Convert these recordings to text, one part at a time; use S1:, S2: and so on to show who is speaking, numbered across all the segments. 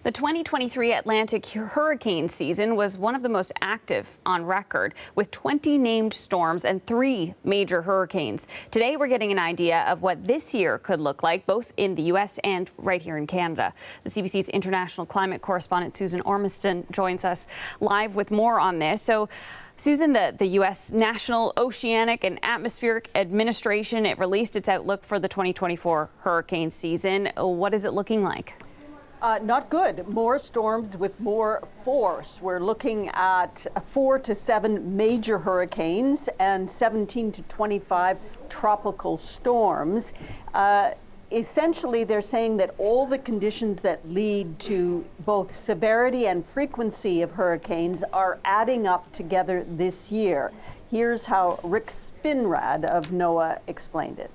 S1: The 2023 Atlantic hurricane season was one of the most active on record, with 20 named storms and 3 major hurricanes. Today, we're getting an idea of what this year could look like, both in the U.S. and right here in Canada. The CBC's international climate correspondent, Susan Ormiston, joins us live with more on this. So, Susan, the U.S. National Oceanic and Atmospheric Administration, it released its outlook for the 2024 hurricane season. What is it looking like?
S2: Not good. More storms with more force. We're looking at 4 to 7 major hurricanes and 17 to 25 tropical storms. Essentially, they're saying that all the conditions that lead to both severity and frequency of hurricanes are adding up together this year. Here's how Rick Spinrad of NOAA explained it.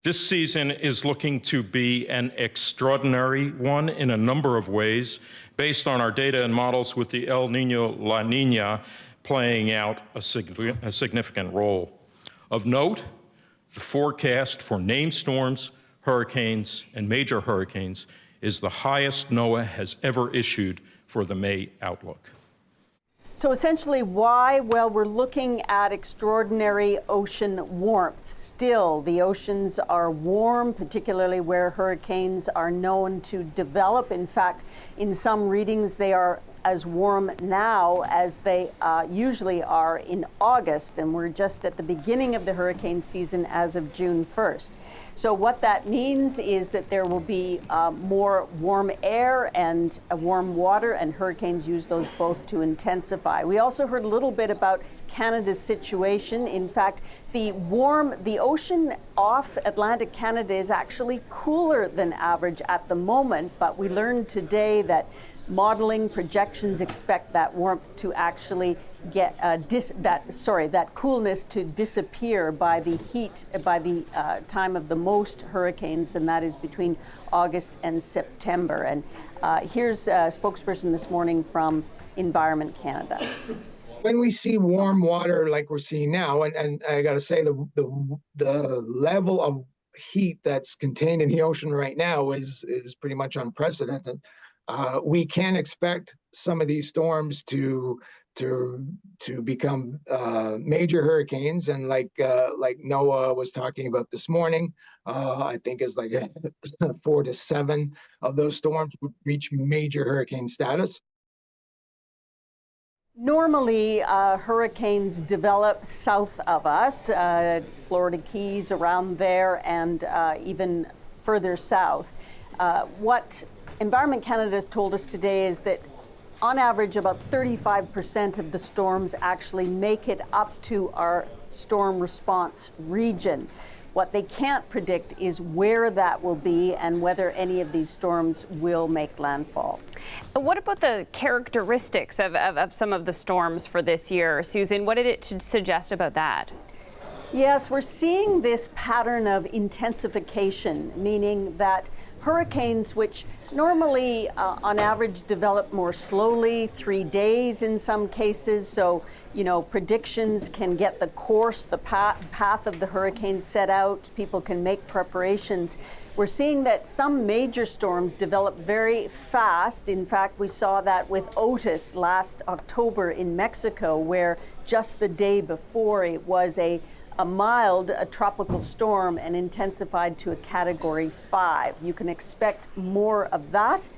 S3: This season is looking to be an extraordinary one in a number of ways, based on our data and models with the El Niño, La Niña playing out a significant role. Of note, the forecast for named storms, hurricanes, and major hurricanes is the highest NOAA has ever issued for the May outlook.
S2: So essentially why? Well, we're looking at extraordinary ocean warmth. Still, the oceans are warm, particularly where hurricanes are known to develop. In fact, in some readings, they are as warm now as they usually are in August, and we're just at the beginning of the hurricane season as of June 1st. So what that means is that there will be more warm air and warm water, and hurricanes use those both to intensify. We also heard a little bit about Canada's situation. In fact, the ocean off Atlantic Canada is actually cooler than average at the moment, but we learned today that modeling projections expect that warmth to actually get that coolness to disappear by the time of the most hurricanes, and that is between August and September. And here's a spokesperson this morning from Environment Canada.
S4: When we see warm water like we're seeing now, and I got to say the level of heat that's contained in the ocean right now is pretty much unprecedented. We can expect some of these storms to become major hurricanes, and like NOAA was talking about this morning, I think is like 4 to 7 of those storms would reach major hurricane status.
S2: Normally, hurricanes develop south of us, Florida Keys, around there, and even further south. What Environment Canada has told us today is that on average about 35% of the storms actually make it up to our storm response region. What they can't predict is where that will be and whether any of these storms will make landfall.
S1: What about the characteristics of some of the storms for this year? Susan, what did it suggest about that?
S2: Yes, we're seeing this pattern of intensification, meaning that hurricanes, which normally on average develop more slowly, 3 days in some cases, so predictions can get the course, the path of the hurricane set out, people can make preparations. We're seeing that some major storms develop very fast. In fact, we saw that with Otis last October in Mexico, where just the day before it was a mild tropical storm and intensified to a Category 5. You can expect more of that,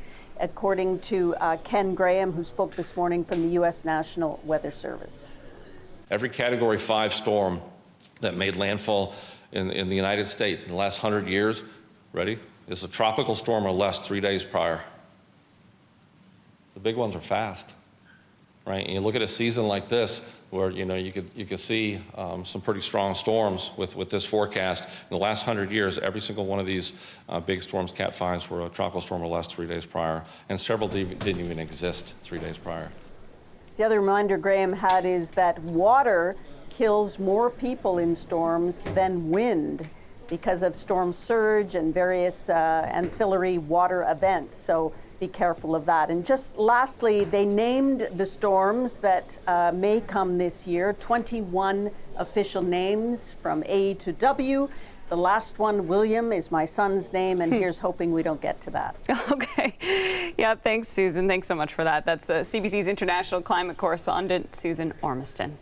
S2: according to Ken Graham, who spoke this morning from the U.S. National Weather Service.
S5: Every Category 5 storm that made landfall in the United States in the last 100 years, ready, is a tropical storm or less 3 days prior. The big ones are fast, right? And you look at a season like this, where you could see some pretty strong storms with this forecast. In the last 100 years, every single one of these big storms, Cat 5s, were a tropical storm or less 3 days prior, and several didn't even exist 3 days prior.
S2: The other reminder Graham had is that water kills more people in storms than wind because of storm surge and various ancillary water events. So be careful of that. And just lastly, they named the storms that may come this year, 21 official names from A to W. The last one, William, is my son's name, and here's hoping we don't get to that.
S1: Okay. Yeah, thanks, Susan. Thanks so much for that. That's CBC's international climate correspondent, Susan Ormiston.